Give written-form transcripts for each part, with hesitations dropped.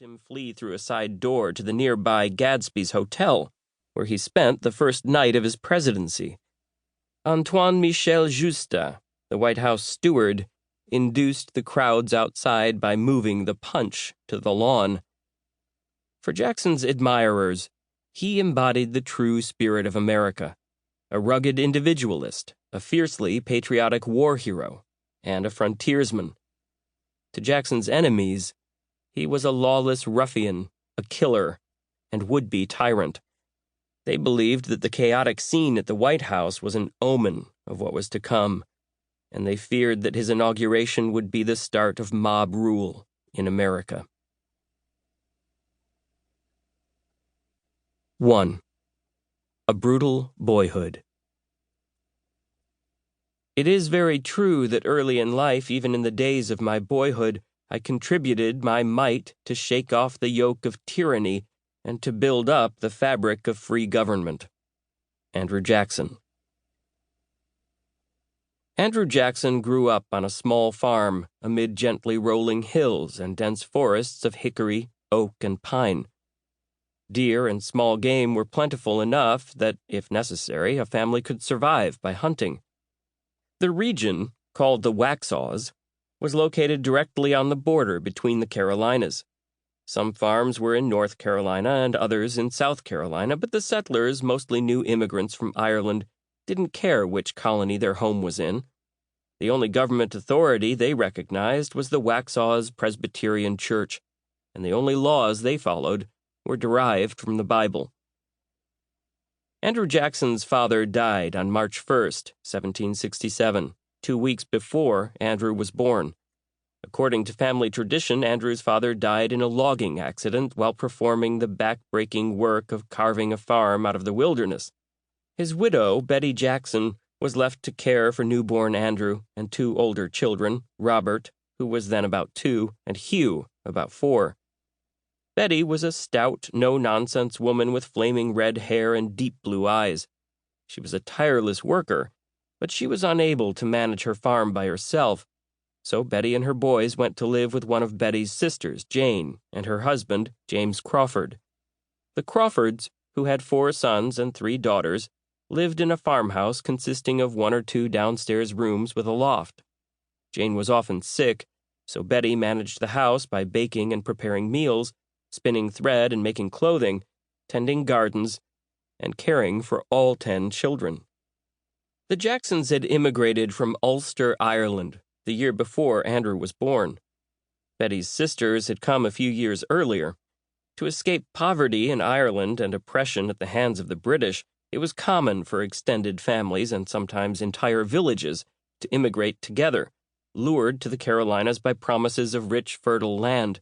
helped him flee through a side door to the nearby Gadsby's Hotel, where he spent the first night of his presidency. Antoine Michel Justin, the White House steward, induced the crowds outside by moving the punch to the lawn. For Jackson's admirers, he embodied the true spirit of America, a rugged individualist, a fiercely patriotic war hero, and a frontiersman. To Jackson's enemies, he was a lawless ruffian, a killer, and would-be tyrant. They believed that the chaotic scene at the White House was an omen of what was to come, and they feared that his inauguration would be the start of mob rule in America. 1. A brutal boyhood. It is very true that early in life, even in the days of my boyhood, I contributed my might to shake off the yoke of tyranny and to build up the fabric of free government. Andrew Jackson. Andrew Jackson grew up on a small farm amid gently rolling hills and dense forests of hickory, oak, and pine. Deer and small game were plentiful enough that, if necessary, a family could survive by hunting. The region, called the Waxhaws, was located directly on the border between the Carolinas. Some farms were in North Carolina and others in South Carolina, but the settlers, mostly new immigrants from Ireland, didn't care which colony their home was in. The only government authority they recognized was the Waxhaws Presbyterian Church, and the only laws they followed were derived from the Bible. Andrew Jackson's father died on March 1st, 1767, 2 weeks before Andrew was born. According to family tradition, Andrew's father died in a logging accident while performing the back-breaking work of carving a farm out of the wilderness. His widow, Betty Jackson, was left to care for newborn Andrew and 2 older children, Robert, who was then about 2, and Hugh, about 4. Betty was a stout, no-nonsense woman with flaming red hair and deep blue eyes. She was a tireless worker, but she was unable to manage her farm by herself, so Betty and her boys went to live with one of Betty's sisters, Jane, and her husband, James Crawford. The Crawfords, who had 4 sons and 3 daughters, lived in a farmhouse consisting of 1 or 2 downstairs rooms with a loft. Jane was often sick, so Betty managed the house by baking and preparing meals, spinning thread and making clothing, tending gardens, and caring for all 10 children. The Jacksons had immigrated from Ulster, Ireland, the year before Andrew was born. Betty's sisters had come a few years earlier. To escape poverty in Ireland and oppression at the hands of the British, it was common for extended families and sometimes entire villages to immigrate together, lured to the Carolinas by promises of rich, fertile land.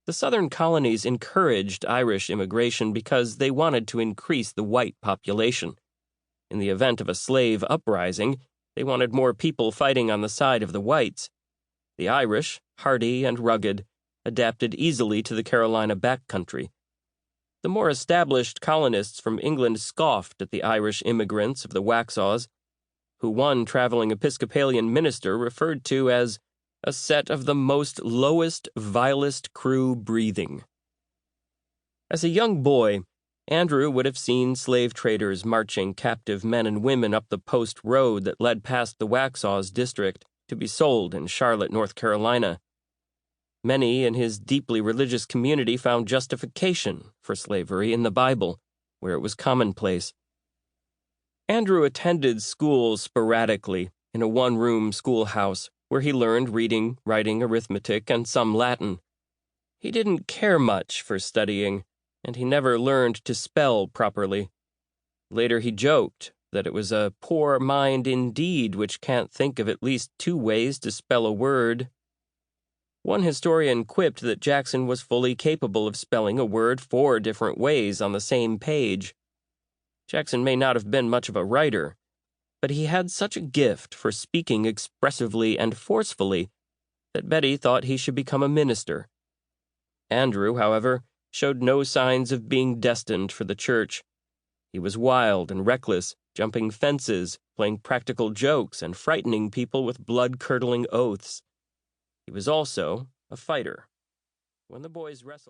The southern colonies encouraged Irish immigration because they wanted to increase the white population. In the event of a slave uprising, they wanted more people fighting on the side of the whites. The Irish, hardy and rugged, adapted easily to the Carolina backcountry. The more established colonists from England scoffed at the Irish immigrants of the Waxhaws, who one traveling Episcopalian minister referred to as a set of the most lowest, vilest crew breathing. As a young boy, Andrew would have seen slave traders marching captive men and women up the post road that led past the Waxhaws district to be sold in Charlotte, North Carolina. Many in his deeply religious community found justification for slavery in the Bible, where it was commonplace. Andrew attended school sporadically in a one-room schoolhouse where he learned reading, writing, arithmetic, and some Latin. He didn't care much for studying, and he never learned to spell properly. Later he joked that it was a poor mind indeed which can't think of at least 2 ways to spell a word. One historian quipped that Jackson was fully capable of spelling a word 4 different ways on the same page. Jackson may not have been much of a writer, but he had such a gift for speaking expressively and forcefully that Betty thought he should become a minister. Andrew, however, showed no signs of being destined for the church. He was wild and reckless, jumping fences, playing practical jokes, and frightening people with blood-curdling oaths. He was also a fighter. When the boys wrestled...